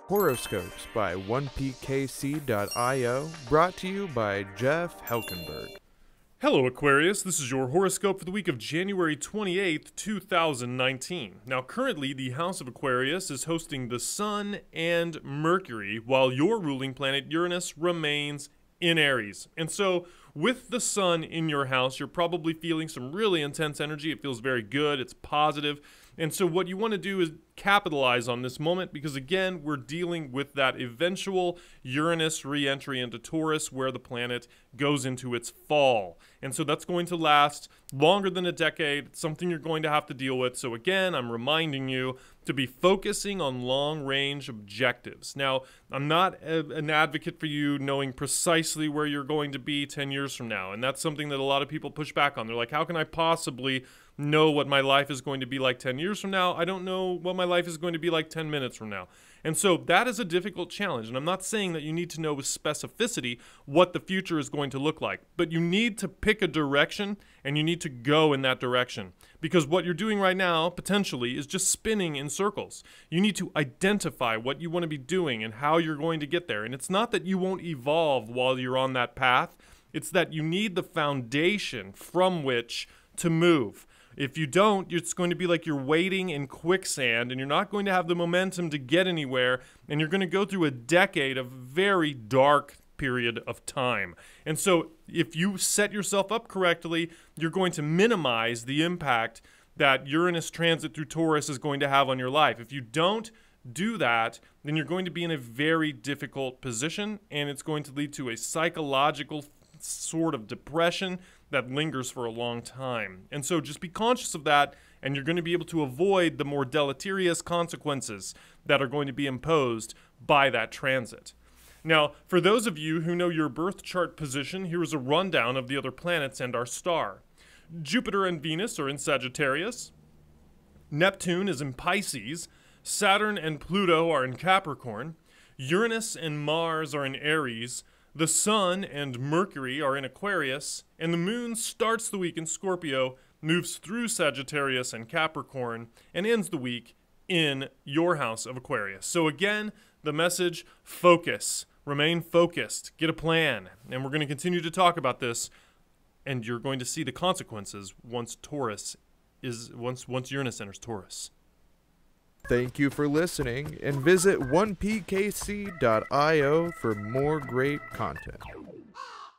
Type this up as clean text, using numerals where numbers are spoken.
Horoscopes by 1pkc.io, brought to you by Jeff Helkenberg. Hello Aquarius, this is your horoscope for the week of January 28th, 2019. Now currently the House of Aquarius is hosting the Sun and Mercury, while your ruling planet Uranus remains in Aries. And so with the Sun in your house, you're probably feeling some really intense energy. It feels very good, it's positive. And so what you want to do is capitalize on this moment because, again, we're dealing with that eventual Uranus re-entry into Taurus where the planet goes into its fall. And so that's going to last longer than a decade. It's something you're going to have to deal with. So again, I'm reminding you to be focusing on long-range objectives. Now, I'm not an advocate for you knowing precisely where you're going to be 10 years from now. And that's something that a lot of people push back on. They're like, how can I possibly know what my life is going to be like 10 years from now? I don't know what my life is going to be like 10 minutes from now. And so that is a difficult challenge. And I'm not saying that you need to know with specificity what the future is going to look like, but you need to pick a direction and you need to go in that direction. Because what you're doing right now, potentially, is just spinning in circles. You need to identify what you want to be doing and how you're going to get there. And it's not that you won't evolve while you're on that path. It's that you need the foundation from which to move. If you don't, it's going to be like you're wading in quicksand and you're not going to have the momentum to get anywhere, and you're going to go through a decade of very dark period of time. And so if you set yourself up correctly, you're going to minimize the impact that Uranus transit through Taurus is going to have on your life. If you don't do that, then you're going to be in a very difficult position, and it's going to lead to a psychological sort of depression that lingers for a long time. And so just be conscious of that, and you're going to be able to avoid the more deleterious consequences that are going to be imposed by that transit. Now, for those of you who know your birth chart position, here is a rundown of the other planets and our star. Jupiter and Venus are in Sagittarius. Neptune is in Pisces. Saturn and Pluto are in Capricorn. Uranus and Mars are in Aries. The Sun and Mercury are in Aquarius, and the Moon starts the week in Scorpio, moves through Sagittarius and Capricorn, and ends the week in your house of Aquarius. So again, the message, focus, remain focused, get a plan, and we're going to continue to talk about this, and you're going to see the consequences once Uranus enters Taurus. Thank you for listening, and visit 1pkc.io for more great content.